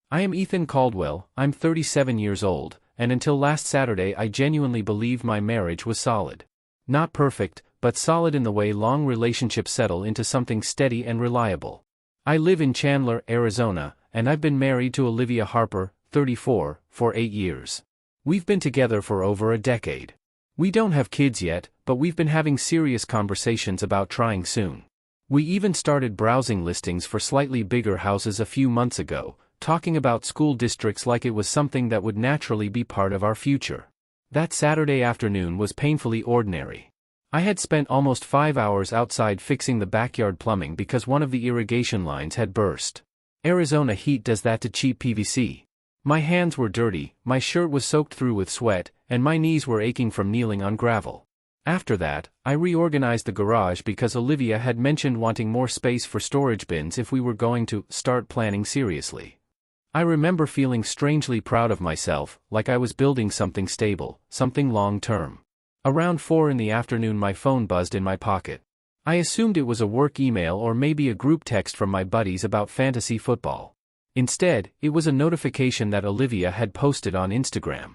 I am Ethan Caldwell, I'm 37 years old, and until last Saturday I genuinely believed my marriage was solid. Not perfect, but solid in the way long relationships settle into something steady and reliable. I live in Chandler, Arizona, and I've been married to Olivia Harper, 34, for 8 years. We've been together for over a decade. We don't have kids yet, but we've been having serious conversations about trying soon. We even started browsing listings for slightly bigger houses a few months ago, talking about school districts like it was something that would naturally be part of our future. That Saturday afternoon was painfully ordinary. I had spent almost 5 hours outside fixing the backyard plumbing because one of the irrigation lines had burst. Arizona heat does that to cheap PVC. My hands were dirty, my shirt was soaked through with sweat, and my knees were aching from kneeling on gravel. After that, I reorganized the garage because Olivia had mentioned wanting more space for storage bins if we were going to start planning seriously. I remember feeling strangely proud of myself, like I was building something stable, something long-term. Around 4 in the afternoon my phone buzzed in my pocket. I assumed it was a work email or maybe a group text from my buddies about fantasy football. Instead, it was a notification that Olivia had posted on Instagram.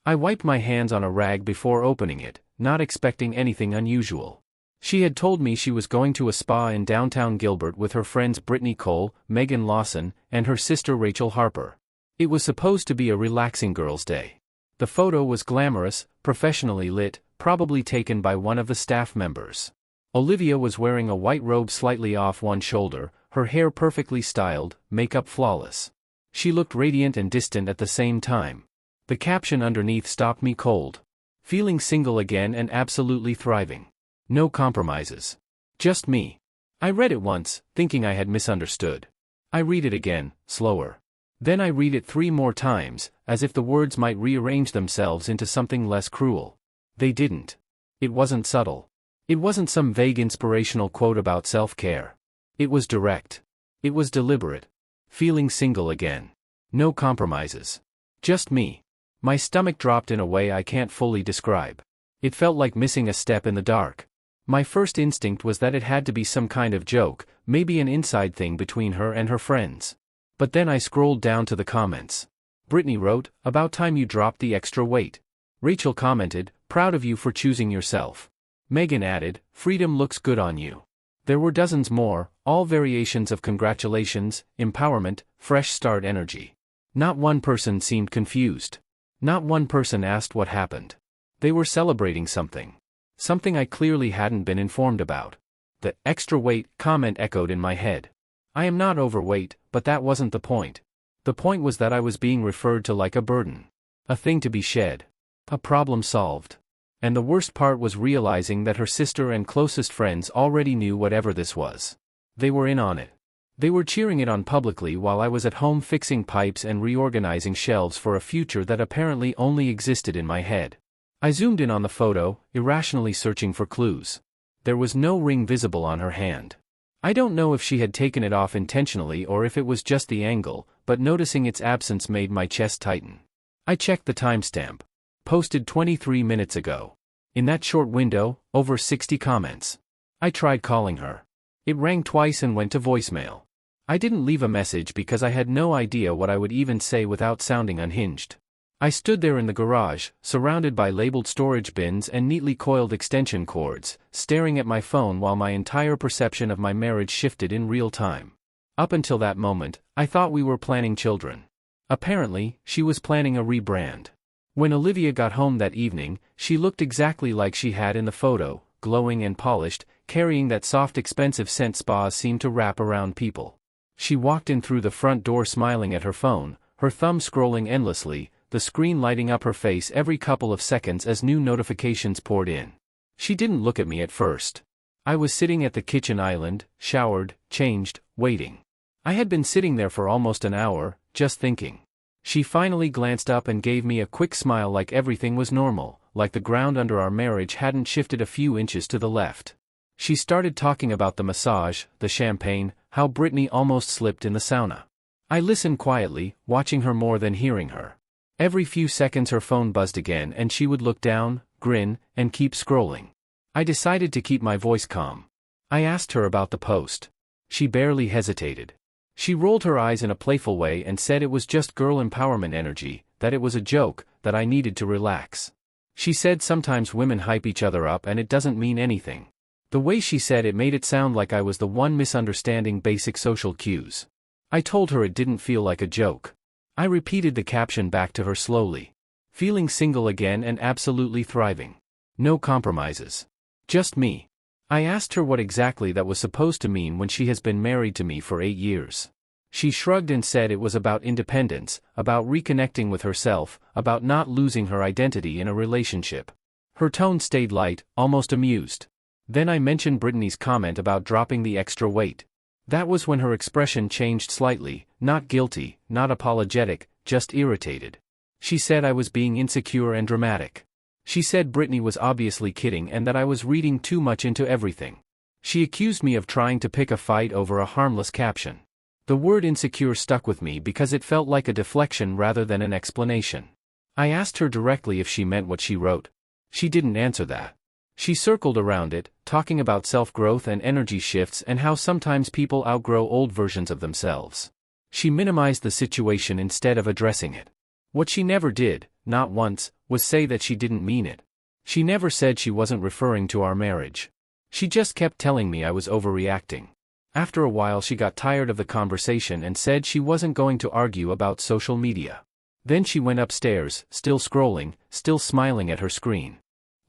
I wiped my hands on a rag before opening it, not expecting anything unusual. She had told me she was going to a spa in downtown Gilbert with her friends Brittany Cole, Megan Lawson, and her sister Rachel Harper. It was supposed to be a relaxing girls' day. The photo was glamorous, professionally lit, probably taken by one of the staff members. Olivia was wearing a white robe slightly off one shoulder, her hair perfectly styled, makeup flawless. She looked radiant and distant at the same time. The caption underneath stopped me cold. Feeling single again and absolutely thriving. No compromises. Just me. I read it once, thinking I had misunderstood. I read it again, slower. Then I read it 3 more times, as if the words might rearrange themselves into something less cruel. They didn't. It wasn't subtle. It wasn't some vague inspirational quote about self-care. It was direct. It was deliberate. Feeling single again. No compromises. Just me. My stomach dropped in a way I can't fully describe. It felt like missing a step in the dark. My first instinct was that it had to be some kind of joke, maybe an inside thing between her and her friends. But then I scrolled down to the comments. Brittany wrote, "About time you dropped the extra weight." Rachel commented, "Proud of you for choosing yourself." Megan added, "Freedom looks good on you." There were dozens more, all variations of congratulations, empowerment, fresh start energy. Not one person seemed confused. Not one person asked what happened. They were celebrating something. Something I clearly hadn't been informed about. The extra weight comment echoed in my head. I am not overweight, but that wasn't the point. The point was that I was being referred to like a burden. A thing to be shed. A problem solved. And the worst part was realizing that her sister and closest friends already knew whatever this was. They were in on it. They were cheering it on publicly while I was at home fixing pipes and reorganizing shelves for a future that apparently only existed in my head. I zoomed in on the photo, irrationally searching for clues. There was no ring visible on her hand. I don't know if she had taken it off intentionally or if it was just the angle, but noticing its absence made my chest tighten. I checked the timestamp. Posted 23 minutes ago. In that short window, over 60 comments. I tried calling her. It rang twice and went to voicemail. I didn't leave a message because I had no idea what I would even say without sounding unhinged. I stood there in the garage, surrounded by labeled storage bins and neatly coiled extension cords, staring at my phone while my entire perception of my marriage shifted in real time. Up until that moment, I thought we were planning children. Apparently, she was planning a rebrand. When Olivia got home that evening, she looked exactly like she had in the photo, glowing and polished, carrying that soft expensive scent spas seem to wrap around people. She walked in through the front door smiling at her phone, her thumb scrolling endlessly, the screen lighting up her face every couple of seconds as new notifications poured in. She didn't look at me at first. I was sitting at the kitchen island, showered, changed, waiting. I had been sitting there for almost an hour, just thinking. She finally glanced up and gave me a quick smile like everything was normal, like the ground under our marriage hadn't shifted a few inches to the left. She started talking about the massage, the champagne, how Brittany almost slipped in the sauna. I listened quietly, watching her more than hearing her. Every few seconds her phone buzzed again and she would look down, grin, and keep scrolling. I decided to keep my voice calm. I asked her about the post. She barely hesitated. She rolled her eyes in a playful way and said it was just girl empowerment energy, that it was a joke, that I needed to relax. She said sometimes women hype each other up and it doesn't mean anything. The way she said it made it sound like I was the one misunderstanding basic social cues. I told her it didn't feel like a joke. I repeated the caption back to her slowly. Feeling single again and absolutely thriving. No compromises. Just me. I asked her what exactly that was supposed to mean when she has been married to me for 8 years. She shrugged and said it was about independence, about reconnecting with herself, about not losing her identity in a relationship. Her tone stayed light, almost amused. Then I mentioned Brittany's comment about dropping the extra weight. That was when her expression changed slightly, not guilty, not apologetic, just irritated. She said I was being insecure and dramatic. She said Brittany was obviously kidding and that I was reading too much into everything. She accused me of trying to pick a fight over a harmless caption. The word insecure stuck with me because it felt like a deflection rather than an explanation. I asked her directly if she meant what she wrote. She didn't answer that. She circled around it, talking about self-growth and energy shifts and how sometimes people outgrow old versions of themselves. She minimized the situation instead of addressing it. What she never did, not once, was say that she didn't mean it. She never said she wasn't referring to our marriage. She just kept telling me I was overreacting. After a while she got tired of the conversation and said she wasn't going to argue about social media. Then she went upstairs, still scrolling, still smiling at her screen.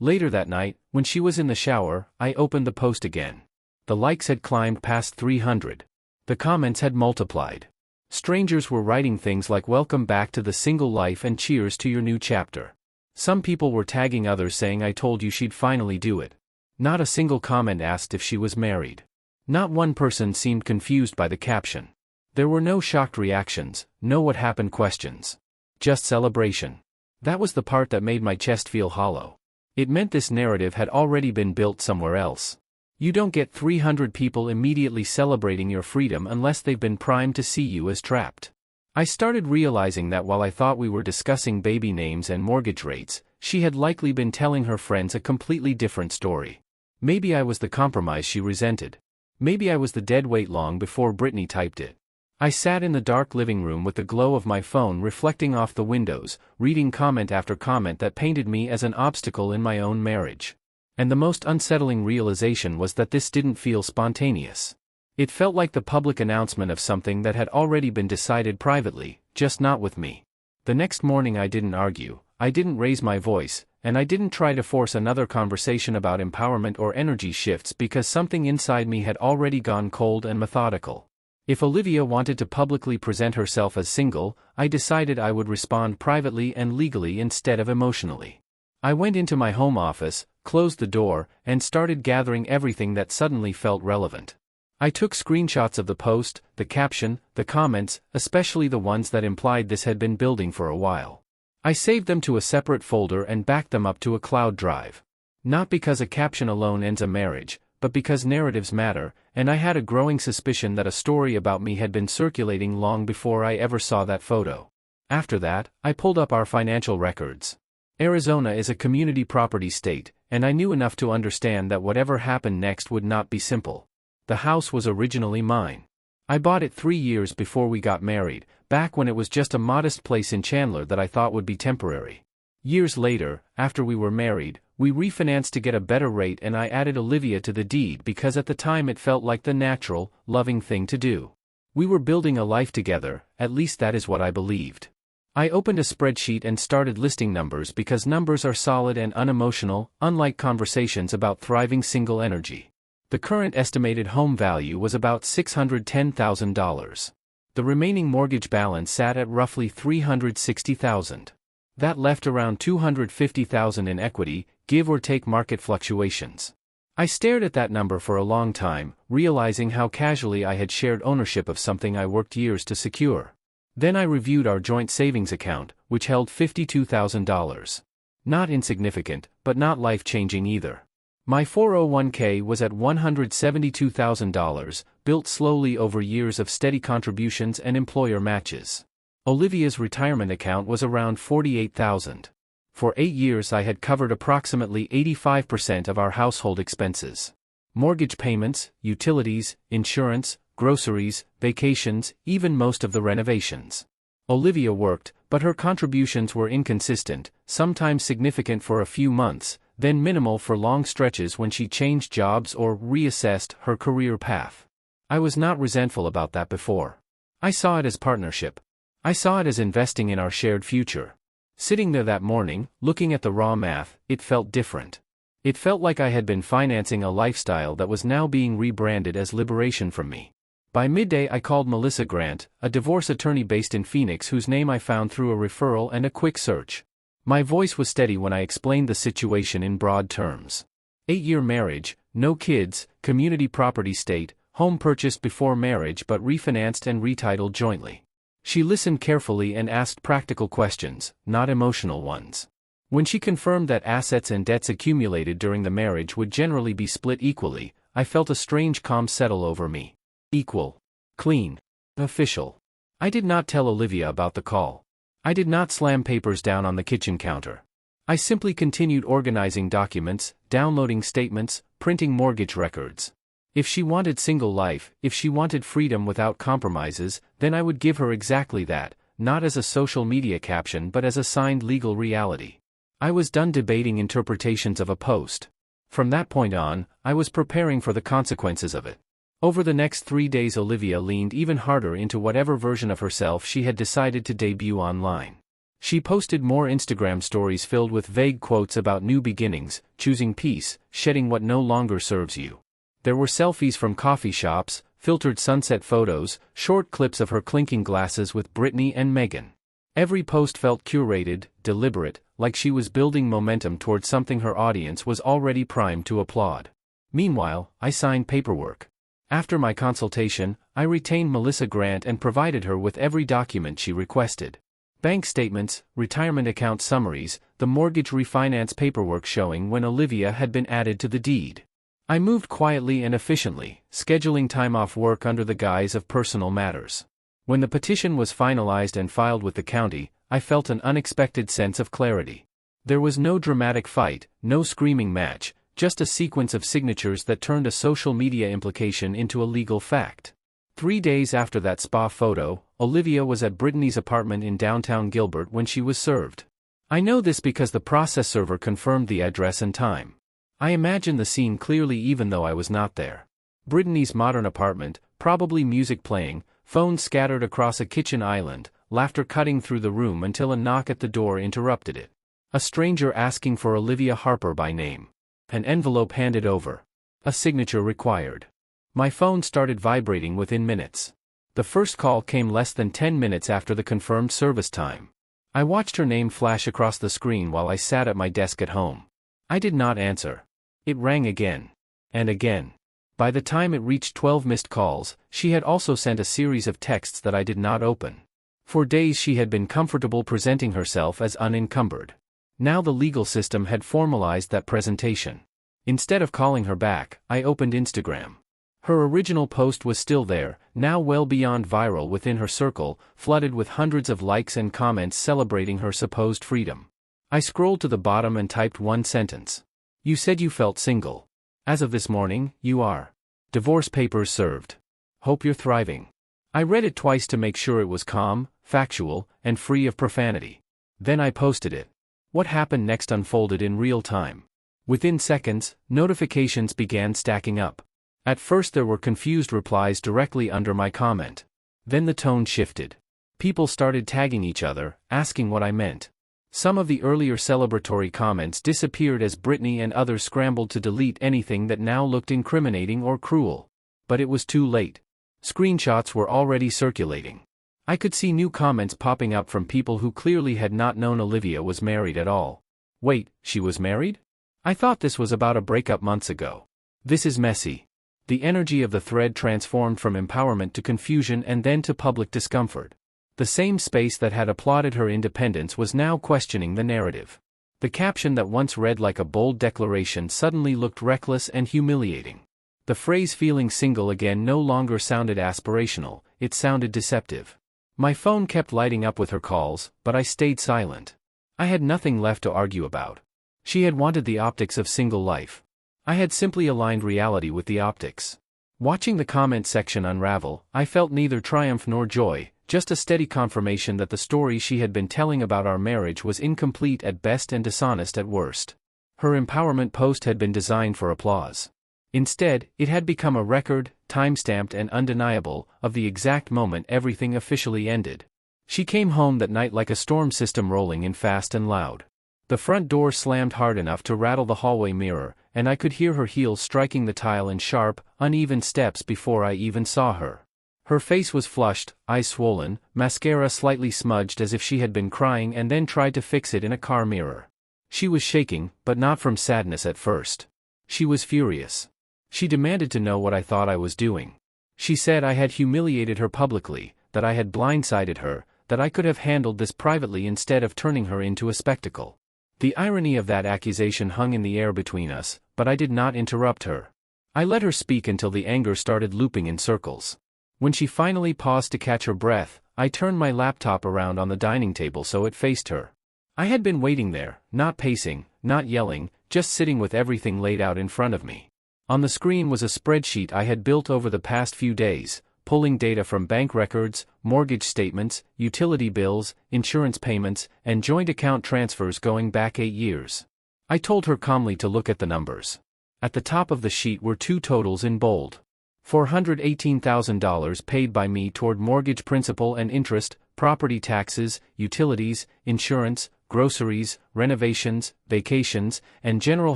Later that night, when she was in the shower, I opened the post again. The likes had climbed past 300. The comments had multiplied. Strangers were writing things like "Welcome back to the single life" and "Cheers to your new chapter." Some people were tagging others saying I told you she'd finally do it. Not a single comment asked if she was married. Not one person seemed confused by the caption. There were no shocked reactions, no what happened questions. Just celebration. That was the part that made my chest feel hollow. It meant this narrative had already been built somewhere else. You don't get 300 people immediately celebrating your freedom unless they've been primed to see you as trapped. I started realizing that while I thought we were discussing baby names and mortgage rates, she had likely been telling her friends a completely different story. Maybe I was the compromise she resented. Maybe I was the dead weight long before Brittany typed it. I sat in the dark living room with the glow of my phone reflecting off the windows, reading comment after comment that painted me as an obstacle in my own marriage. And the most unsettling realization was that this didn't feel spontaneous. It felt like the public announcement of something that had already been decided privately, just not with me. The next morning I didn't argue, I didn't raise my voice, and I didn't try to force another conversation about empowerment or energy shifts because something inside me had already gone cold and methodical. If Olivia wanted to publicly present herself as single, I decided I would respond privately and legally instead of emotionally. I went into my home office, closed the door, and started gathering everything that suddenly felt relevant. I took screenshots of the post, the caption, the comments, especially the ones that implied this had been building for a while. I saved them to a separate folder and backed them up to a cloud drive. Not because a caption alone ends a marriage, but because narratives matter, and I had a growing suspicion that a story about me had been circulating long before I ever saw that photo. After that, I pulled up our financial records. Arizona is a community property state, and I knew enough to understand that whatever happened next would not be simple. The house was originally mine. I bought it 3 years before we got married, back when it was just a modest place in Chandler that I thought would be temporary. Years later, after we were married, we refinanced to get a better rate and I added Olivia to the deed because at the time it felt like the natural, loving thing to do. We were building a life together, at least that is what I believed. I opened a spreadsheet and started listing numbers because numbers are solid and unemotional, unlike conversations about thriving single energy. The current estimated home value was about $610,000. The remaining mortgage balance sat at roughly $360,000. That left around $250,000 in equity, give or take market fluctuations. I stared at that number for a long time, realizing how casually I had shared ownership of something I worked years to secure. Then I reviewed our joint savings account, which held $52,000. Not insignificant, but not life-changing either. My 401k was at $172,000, built slowly over years of steady contributions and employer matches. Olivia's retirement account was around $48,000. For 8 years I had covered approximately 85% of our household expenses. Mortgage payments, utilities, insurance, groceries, vacations, even most of the renovations. Olivia worked, but her contributions were inconsistent, sometimes significant for a few months, then minimal for long stretches when she changed jobs or reassessed her career path. I was not resentful about that before. I saw it as partnership. I saw it as investing in our shared future. Sitting there that morning, looking at the raw math, it felt different. It felt like I had been financing a lifestyle that was now being rebranded as liberation from me. By midday I called Melissa Grant, a divorce attorney based in Phoenix whose name I found through a referral and a quick search. My voice was steady when I explained the situation in broad terms. 8-year marriage, no kids, community property state, home purchased before marriage but refinanced and retitled jointly. She listened carefully and asked practical questions, not emotional ones. When she confirmed that assets and debts accumulated during the marriage would generally be split equally, I felt a strange calm settle over me. Equal. Clean. Official. I did not tell Olivia about the call. I did not slam papers down on the kitchen counter. I simply continued organizing documents, downloading statements, printing mortgage records. If she wanted single life, if she wanted freedom without compromises, then I would give her exactly that, not as a social media caption but as a signed legal reality. I was done debating interpretations of a post. From that point on, I was preparing for the consequences of it. Over the next 3 days Olivia leaned even harder into whatever version of herself she had decided to debut online. She posted more Instagram stories filled with vague quotes about new beginnings, choosing peace, shedding what no longer serves you. There were selfies from coffee shops, filtered sunset photos, short clips of her clinking glasses with Britney and Megan. Every post felt curated, deliberate, like she was building momentum toward something her audience was already primed to applaud. Meanwhile, I signed paperwork. After my consultation, I retained Melissa Grant and provided her with every document she requested. Bank statements, retirement account summaries, the mortgage refinance paperwork showing when Olivia had been added to the deed. I moved quietly and efficiently, scheduling time off work under the guise of personal matters. When the petition was finalized and filed with the county, I felt an unexpected sense of clarity. There was no dramatic fight, no screaming match, just a sequence of signatures that turned a social media implication into a legal fact. 3 days after that spa photo, Olivia was at Brittany's apartment in downtown Gilbert when she was served. I know this because the process server confirmed the address and time. I imagine the scene clearly even though I was not there. Brittany's modern apartment, probably music playing, phones scattered across a kitchen island, laughter cutting through the room until a knock at the door interrupted it. A stranger asking for Olivia Harper by name. An envelope handed over. A signature required. My phone started vibrating within minutes. The first call came less than 10 minutes after the confirmed service time. I watched her name flash across the screen while I sat at my desk at home. I did not answer. It rang again. And again. By the time it reached 12 missed calls, she had also sent a series of texts that I did not open. For days she had been comfortable presenting herself as unencumbered. Now the legal system had formalized that presentation. Instead of calling her back, I opened Instagram. Her original post was still there, now well beyond viral within her circle, flooded with hundreds of likes and comments celebrating her supposed freedom. I scrolled to the bottom and typed one sentence. You said you felt single. As of this morning, you are. Divorce papers served. Hope you're thriving. I read it twice to make sure it was calm, factual, and free of profanity. Then I posted it. What happened next unfolded in real time. Within seconds, notifications began stacking up. At first there were confused replies directly under my comment. Then the tone shifted. People started tagging each other, asking what I meant. Some of the earlier celebratory comments disappeared as Brittany and others scrambled to delete anything that now looked incriminating or cruel. But it was too late. Screenshots were already circulating. I could see new comments popping up from people who clearly had not known Olivia was married at all. Wait, she was married? I thought this was about a breakup months ago. This is messy. The energy of the thread transformed from empowerment to confusion and then to public discomfort. The same space that had applauded her independence was now questioning the narrative. The caption that once read like a bold declaration suddenly looked reckless and humiliating. The phrase feeling single again no longer sounded aspirational, it sounded deceptive. My phone kept lighting up with her calls, but I stayed silent. I had nothing left to argue about. She had wanted the optics of single life. I had simply aligned reality with the optics. Watching the comment section unravel, I felt neither triumph nor joy, just a steady confirmation that the story she had been telling about our marriage was incomplete at best and dishonest at worst. Her empowerment post had been designed for applause. Instead, it had become a record, time-stamped and undeniable, of the exact moment everything officially ended. She came home that night like a storm system rolling in fast and loud. The front door slammed hard enough to rattle the hallway mirror, and I could hear her heels striking the tile in sharp, uneven steps before I even saw her. Her face was flushed, eyes swollen, mascara slightly smudged as if she had been crying and then tried to fix it in a car mirror. She was shaking, but not from sadness at first. She was furious. She demanded to know what I thought I was doing. She said I had humiliated her publicly, that I had blindsided her, that I could have handled this privately instead of turning her into a spectacle. The irony of that accusation hung in the air between us, but I did not interrupt her. I let her speak until the anger started looping in circles. When she finally paused to catch her breath, I turned my laptop around on the dining table so it faced her. I had been waiting there, not pacing, not yelling, just sitting with everything laid out in front of me. On the screen was a spreadsheet I had built over the past few days, pulling data from bank records, mortgage statements, utility bills, insurance payments, and joint account transfers going back 8 years. I told her calmly to look at the numbers. At the top of the sheet were two totals in bold. $418,000 paid by me toward mortgage principal and interest, property taxes, utilities, insurance, groceries, renovations, vacations, and general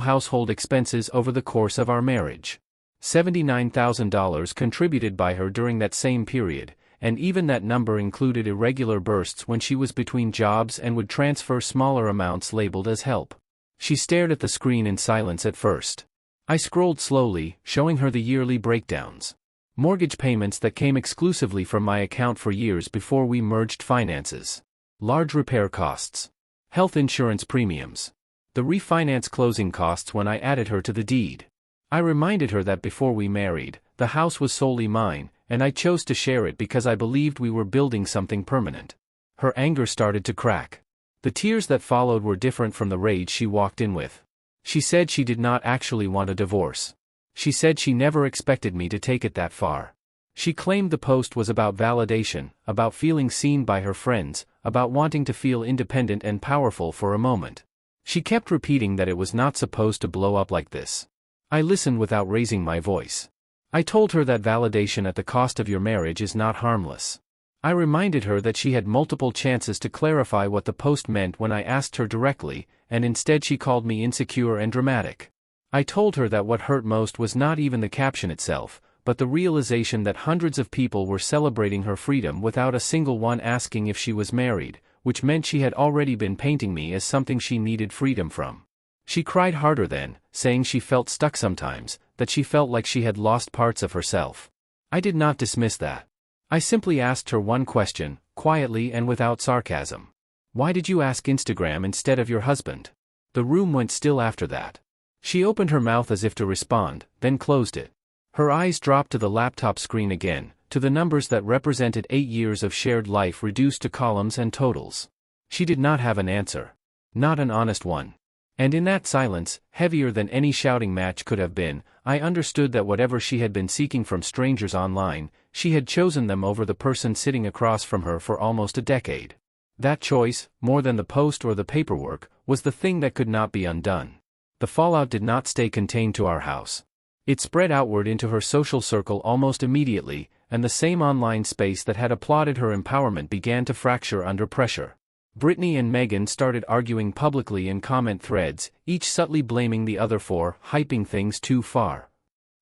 household expenses over the course of our marriage. $79,000 contributed by her during that same period, and even that number included irregular bursts when she was between jobs and would transfer smaller amounts labeled as help. She stared at the screen in silence at first. I scrolled slowly, showing her the yearly breakdowns. Mortgage payments that came exclusively from my account for years before we merged finances. Large repair costs. Health insurance premiums. The refinance closing costs when I added her to the deed. I reminded her that before we married, the house was solely mine, and I chose to share it because I believed we were building something permanent. Her anger started to crack. The tears that followed were different from the rage she walked in with. She said she did not actually want a divorce. She said she never expected me to take it that far. She claimed the post was about validation, about feeling seen by her friends, about wanting to feel independent and powerful for a moment. She kept repeating that it was not supposed to blow up like this. I listened without raising my voice. I told her that validation at the cost of your marriage is not harmless. I reminded her that she had multiple chances to clarify what the post meant when I asked her directly, and instead she called me insecure and dramatic. I told her that what hurt most was not even the caption itself, but the realization that hundreds of people were celebrating her freedom without a single one asking if she was married, which meant she had already been painting me as something she needed freedom from. She cried harder then, saying she felt stuck sometimes, that she felt like she had lost parts of herself. I did not dismiss that. I simply asked her one question, quietly and without sarcasm. Why did you ask Instagram instead of your husband? The room went still after that. She opened her mouth as if to respond, then closed it. Her eyes dropped to the laptop screen again, to the numbers that represented 8 years of shared life reduced to columns and totals. She did not have an answer. Not an honest one. And in that silence, heavier than any shouting match could have been, I understood that whatever she had been seeking from strangers online, she had chosen them over the person sitting across from her for almost a decade. That choice, more than the post or the paperwork, was the thing that could not be undone. The fallout did not stay contained to our house. It spread outward into her social circle almost immediately, and the same online space that had applauded her empowerment began to fracture under pressure. Brittany and Megan started arguing publicly in comment threads, each subtly blaming the other for hyping things too far.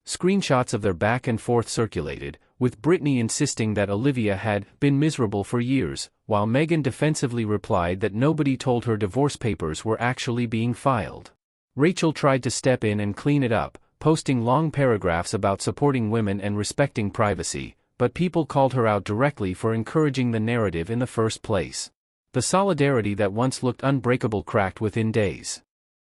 Screenshots of their back and forth circulated, with Brittany insisting that Olivia had been miserable for years, while Megan defensively replied that nobody told her divorce papers were actually being filed. Rachel tried to step in and clean it up, posting long paragraphs about supporting women and respecting privacy, but people called her out directly for encouraging the narrative in the first place. The solidarity that once looked unbreakable cracked within days.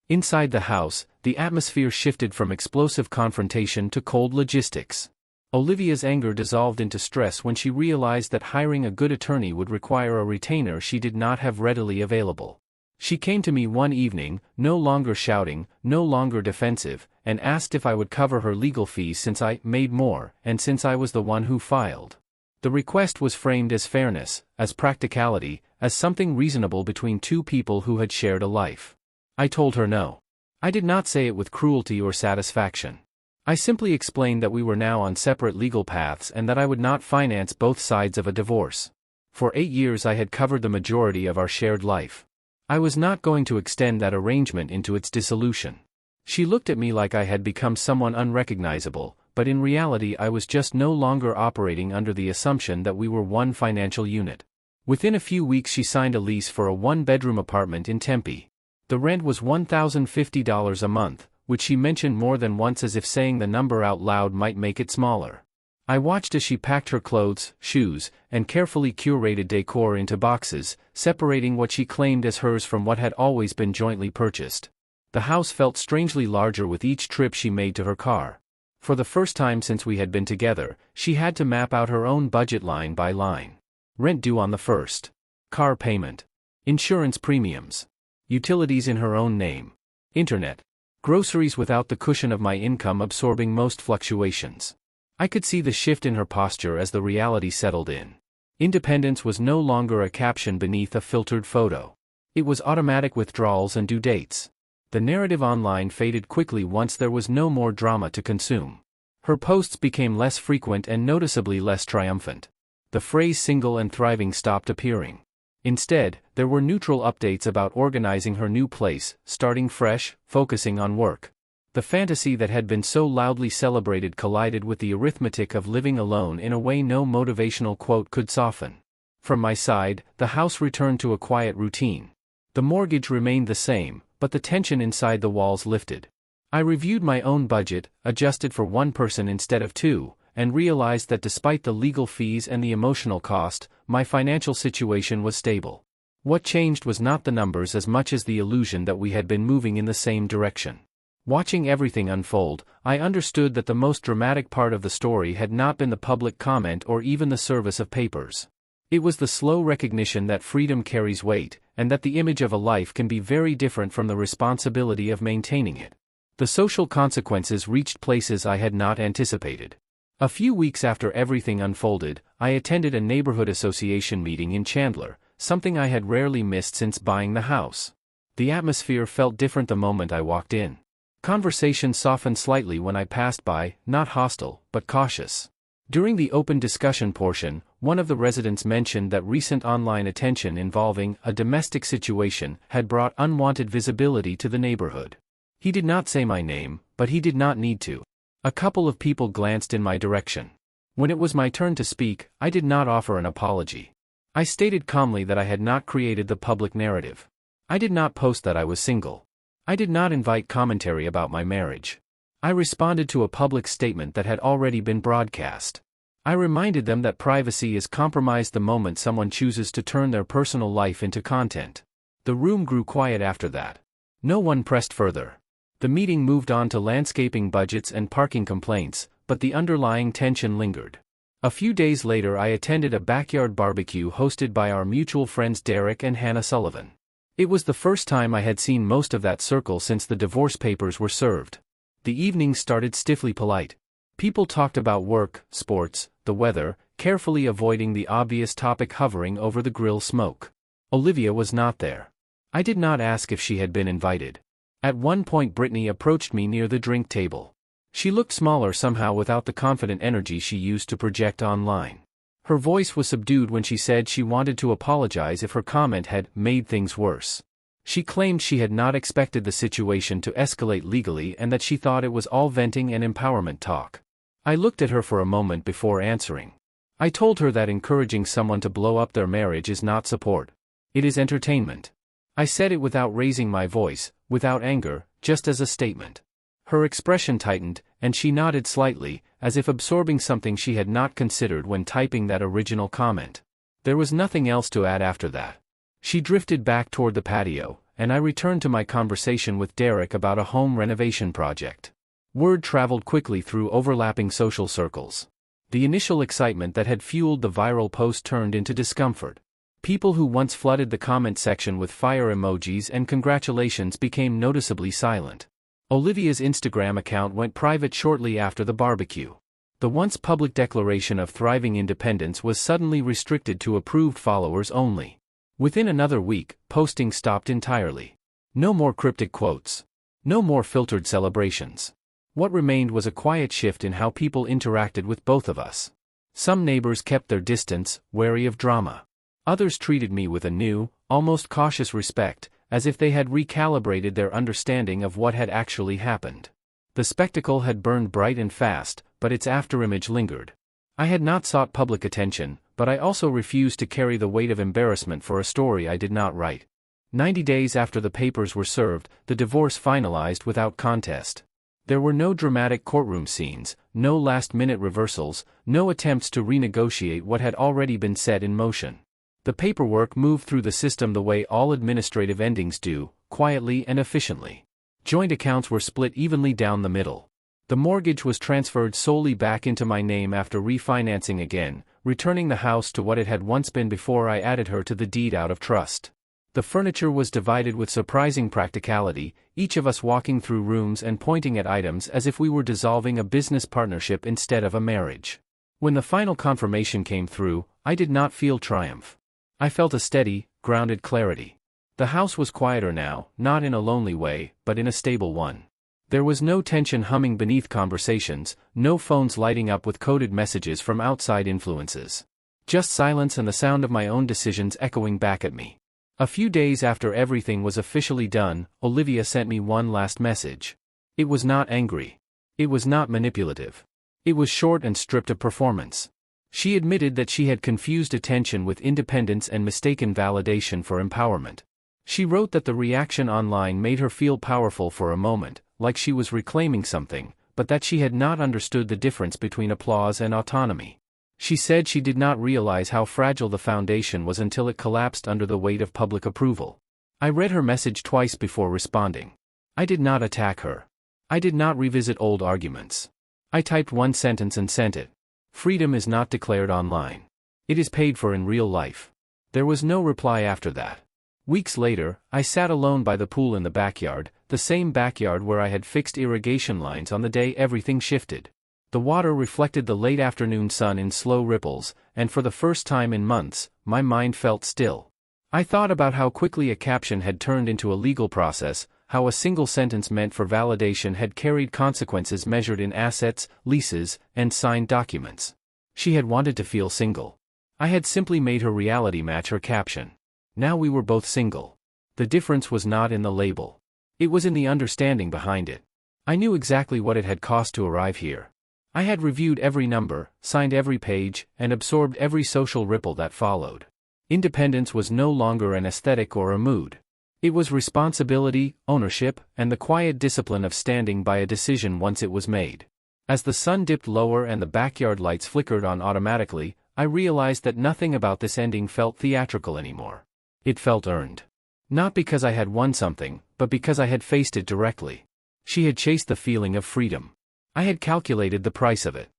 Inside the house, the atmosphere shifted from explosive confrontation to cold logistics. Olivia's anger dissolved into stress when she realized that hiring a good attorney would require a retainer she did not have readily available. She came to me one evening, no longer shouting, no longer defensive, and asked if I would cover her legal fees since I made more, and since I was the one who filed. The request was framed as fairness, as practicality, as something reasonable between two people who had shared a life. I told her no. I did not say it with cruelty or satisfaction. I simply explained that we were now on separate legal paths and that I would not finance both sides of a divorce. For 8 years I had covered the majority of our shared life. I was not going to extend that arrangement into its dissolution. She looked at me like I had become someone unrecognizable, but in reality I was just no longer operating under the assumption that we were one financial unit. Within a few weeks she signed a lease for a one-bedroom apartment in Tempe. The rent was $1,050 a month, which she mentioned more than once as if saying the number out loud might make it smaller. I watched as she packed her clothes, shoes, and carefully curated decor into boxes, separating what she claimed as hers from what had always been jointly purchased. The house felt strangely larger with each trip she made to her car. For the first time since we had been together, she had to map out her own budget line by line. Rent due on the first. Car payment. Insurance premiums. Utilities in her own name. Internet. Groceries without the cushion of my income absorbing most fluctuations. I could see the shift in her posture as the reality settled in. Independence was no longer a caption beneath a filtered photo. It was automatic withdrawals and due dates. The narrative online faded quickly once there was no more drama to consume. Her posts became less frequent and noticeably less triumphant. The phrase single and thriving stopped appearing. Instead, there were neutral updates about organizing her new place, starting fresh, focusing on work. The fantasy that had been so loudly celebrated collided with the arithmetic of living alone in a way no motivational quote could soften. From my side, the house returned to a quiet routine. The mortgage remained the same, but the tension inside the walls lifted. I reviewed my own budget, adjusted for one person instead of two, and realized that despite the legal fees and the emotional cost, my financial situation was stable. What changed was not the numbers as much as the illusion that we had been moving in the same direction. Watching everything unfold, I understood that the most dramatic part of the story had not been the public comment or even the service of papers. It was the slow recognition that freedom carries weight, and that the image of a life can be very different from the responsibility of maintaining it. The social consequences reached places I had not anticipated. A few weeks after everything unfolded, I attended a neighborhood association meeting in Chandler, something I had rarely missed since buying the house. The atmosphere felt different the moment I walked in. Conversation softened slightly when I passed by, not hostile, but cautious. During the open discussion portion, one of the residents mentioned that recent online attention involving a domestic situation had brought unwanted visibility to the neighborhood. He did not say my name, but he did not need to. A couple of people glanced in my direction. When it was my turn to speak, I did not offer an apology. I stated calmly that I had not created the public narrative. I did not post that I was single. I did not invite commentary about my marriage. I responded to a public statement that had already been broadcast. I reminded them that privacy is compromised the moment someone chooses to turn their personal life into content. The room grew quiet after that. No one pressed further. The meeting moved on to landscaping budgets and parking complaints, but the underlying tension lingered. A few days later I attended a backyard barbecue hosted by our mutual friends Derek and Hannah Sullivan. It was the first time I had seen most of that circle since the divorce papers were served. The evening started stiffly polite. People talked about work, sports, the weather, carefully avoiding the obvious topic hovering over the grill smoke. Olivia was not there. I did not ask if she had been invited. At one point Brittany approached me near the drink table. She looked smaller somehow without the confident energy she used to project online. Her voice was subdued when she said she wanted to apologize if her comment had made things worse. She claimed she had not expected the situation to escalate legally and that she thought it was all venting and empowerment talk. I looked at her for a moment before answering. I told her that encouraging someone to blow up their marriage is not support. It is entertainment. I said it without raising my voice, without anger, just as a statement. Her expression tightened, and she nodded slightly, as if absorbing something she had not considered when typing that original comment. There was nothing else to add after that. She drifted back toward the patio, and I returned to my conversation with Derek about a home renovation project. Word traveled quickly through overlapping social circles. The initial excitement that had fueled the viral post turned into discomfort. People who once flooded the comment section with fire emojis and congratulations became noticeably silent. Olivia's Instagram account went private shortly after the barbecue. The once public declaration of thriving independence was suddenly restricted to approved followers only. Within another week, posting stopped entirely. No more cryptic quotes. No more filtered celebrations. What remained was a quiet shift in how people interacted with both of us. Some neighbors kept their distance, wary of drama. Others treated me with a new, almost cautious respect, as if they had recalibrated their understanding of what had actually happened. The spectacle had burned bright and fast, but its afterimage lingered. I had not sought public attention, but I also refused to carry the weight of embarrassment for a story I did not write. 90 days after the papers were served, the divorce finalized without contest. There were no dramatic courtroom scenes, no last-minute reversals, no attempts to renegotiate what had already been set in motion. The paperwork moved through the system the way all administrative endings do, quietly and efficiently. Joint accounts were split evenly down the middle. The mortgage was transferred solely back into my name after refinancing again, returning the house to what it had once been before I added her to the deed out of trust. The furniture was divided with surprising practicality, each of us walking through rooms and pointing at items as if we were dissolving a business partnership instead of a marriage. When the final confirmation came through, I did not feel triumph. I felt a steady, grounded clarity. The house was quieter now, not in a lonely way, but in a stable one. There was no tension humming beneath conversations, no phones lighting up with coded messages from outside influences. Just silence and the sound of my own decisions echoing back at me. A few days after everything was officially done, Olivia sent me one last message. It was not angry. It was not manipulative. It was short and stripped of performance. She admitted that she had confused attention with independence and mistaken validation for empowerment. She wrote that the reaction online made her feel powerful for a moment, like she was reclaiming something, but that she had not understood the difference between applause and autonomy. She said she did not realize how fragile the foundation was until it collapsed under the weight of public approval. I read her message twice before responding. I did not attack her. I did not revisit old arguments. I typed one sentence and sent it. Freedom is not declared online. It is paid for in real life. There was no reply after that. Weeks later, I sat alone by the pool in the backyard, the same backyard where I had fixed irrigation lines on the day everything shifted. The water reflected the late afternoon sun in slow ripples, and for the first time in months, my mind felt still. I thought about how quickly a caption had turned into a legal process, how a single sentence meant for validation had carried consequences measured in assets, leases, and signed documents. She had wanted to feel single. I had simply made her reality match her caption. Now we were both single. The difference was not in the label. It was in the understanding behind it. I knew exactly what it had cost to arrive here. I had reviewed every number, signed every page, and absorbed every social ripple that followed. Independence was no longer an aesthetic or a mood. It was responsibility, ownership, and the quiet discipline of standing by a decision once it was made. As the sun dipped lower and the backyard lights flickered on automatically, I realized that nothing about this ending felt theatrical anymore. It felt earned. Not because I had won something, but because I had faced it directly. She had chased the feeling of freedom. I had calculated the price of it.